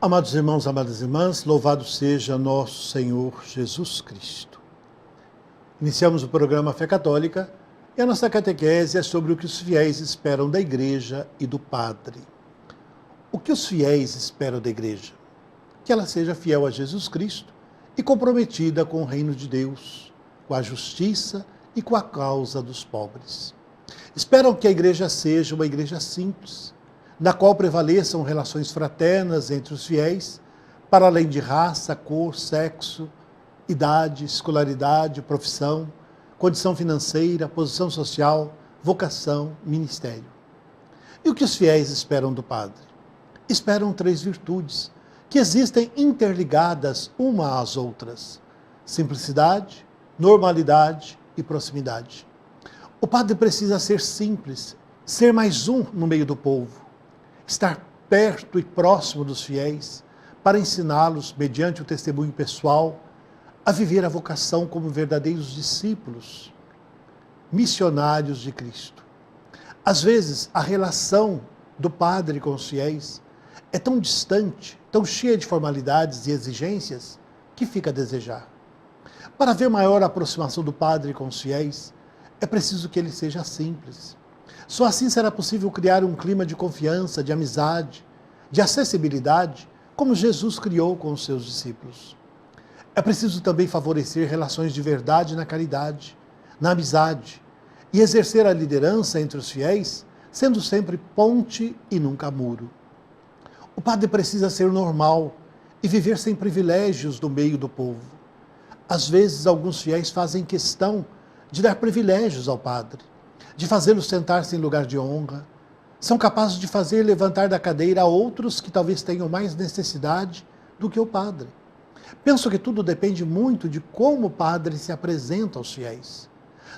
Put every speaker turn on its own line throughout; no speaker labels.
Amados irmãos, amadas irmãs, louvado seja nosso Senhor Jesus Cristo. Iniciamos o programa Fé Católica e a nossa catequese é sobre o que os fiéis esperam da Igreja e do Padre. O que os fiéis esperam da Igreja? Que ela seja fiel a Jesus Cristo e comprometida com o reino de Deus, com a justiça e com a causa dos pobres. Esperam que a Igreja seja uma Igreja simples, na qual prevaleçam relações fraternas entre os fiéis, para além de raça, cor, sexo, idade, escolaridade, profissão, condição financeira, posição social, vocação, ministério. E o que os fiéis esperam do Padre? Esperam 3 virtudes, que existem interligadas uma às outras: simplicidade, normalidade e proximidade. O Padre precisa ser simples, ser mais um no meio do povo, estar perto e próximo dos fiéis, para ensiná-los, mediante o testemunho pessoal, a viver a vocação como verdadeiros discípulos, missionários de Cristo. Às vezes, a relação do Padre com os fiéis é tão distante, tão cheia de formalidades e exigências, que fica a desejar. Para haver maior aproximação do Padre com os fiéis, é preciso que ele seja simples. Só assim será possível criar um clima de confiança, de amizade, de acessibilidade, como Jesus criou com os seus discípulos. É preciso também favorecer relações de verdade na caridade, na amizade, e exercer a liderança entre os fiéis, sendo sempre ponte e nunca muro. O Padre precisa ser normal e viver sem privilégios no meio do povo. Às vezes, alguns fiéis fazem questão de dar privilégios ao Padre, de fazê-lo sentar-se em lugar de honra. São capazes de fazer levantar da cadeira a outros que talvez tenham mais necessidade do que o Padre. Penso que tudo depende muito de como o Padre se apresenta aos fiéis.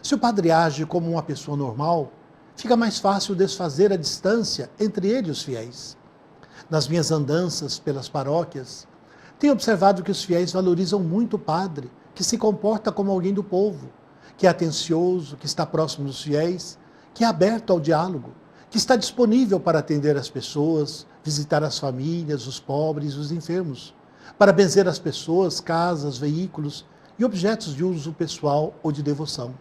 Se o Padre age como uma pessoa normal, fica mais fácil desfazer a distância entre ele e os fiéis. Nas minhas andanças pelas paróquias, tenho observado que os fiéis valorizam muito o Padre, que se comporta como alguém do povo, que é atencioso, que está próximo dos fiéis, que é aberto ao diálogo, que está disponível para atender as pessoas, visitar as famílias, os pobres e os enfermos, para benzer as pessoas, casas, veículos e objetos de uso pessoal ou de devoção.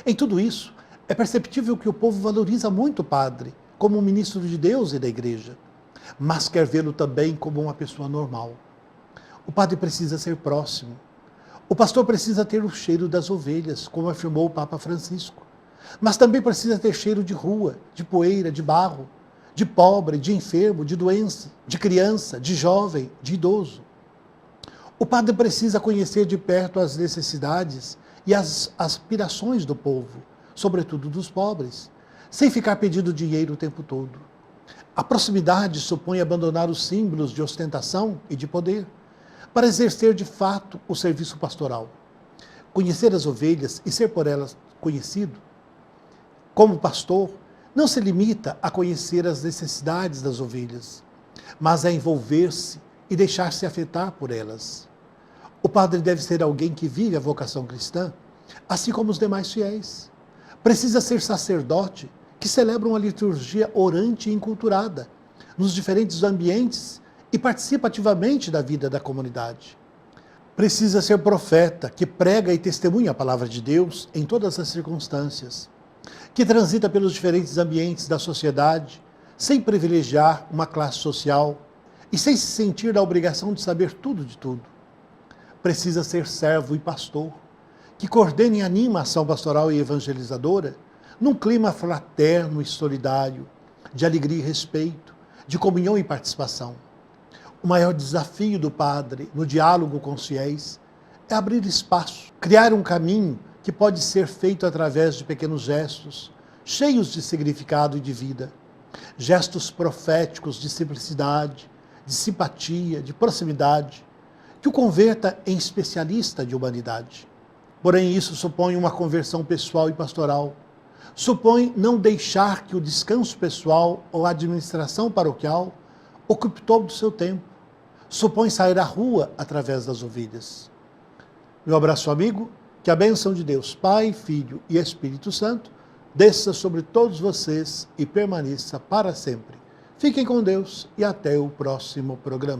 Em tudo isso, é perceptível que o povo valoriza muito o Padre, como um ministro de Deus e da Igreja, mas quer vê-lo também como uma pessoa normal. O Padre precisa ser próximo. O pastor precisa ter o cheiro das ovelhas, como afirmou o Papa Francisco. Mas também precisa ter cheiro de rua, de poeira, de barro, de pobre, de enfermo, de doença, de criança, de jovem, de idoso. O Padre precisa conhecer de perto as necessidades e as aspirações do povo, sobretudo dos pobres, sem ficar pedindo dinheiro o tempo todo. A proximidade supõe abandonar os símbolos de ostentação e de poder, para exercer de fato o serviço pastoral. Conhecer as ovelhas e ser por elas conhecido, como pastor, não se limita a conhecer as necessidades das ovelhas, mas a envolver-se e deixar-se afetar por elas. O Padre deve ser alguém que vive a vocação cristã, assim como os demais fiéis. Precisa ser sacerdote que celebra uma liturgia orante e enculturada, nos diferentes ambientes e participa ativamente da vida da comunidade. Precisa ser profeta, que prega e testemunha a palavra de Deus em todas as circunstâncias, que transita pelos diferentes ambientes da sociedade, sem privilegiar uma classe social e sem se sentir na obrigação de saber tudo de tudo. Precisa ser servo e pastor, que coordene e anima a ação pastoral e evangelizadora num clima fraterno e solidário, de alegria e respeito, de comunhão e participação. O maior desafio do Padre no diálogo com os fiéis é abrir espaço, criar um caminho que pode ser feito através de pequenos gestos, cheios de significado e de vida. Gestos proféticos de simplicidade, de simpatia, de proximidade, que o converta em especialista de humanidade. Porém, isso supõe uma conversão pessoal e pastoral. Supõe não deixar que o descanso pessoal ou a administração paroquial ocupe todo o seu tempo. Supõe sair à rua através das ovelhas. Meu abraço amigo, que a bênção de Deus, Pai, Filho e Espírito Santo, desça sobre todos vocês e permaneça para sempre. Fiquem com Deus e até o próximo programa.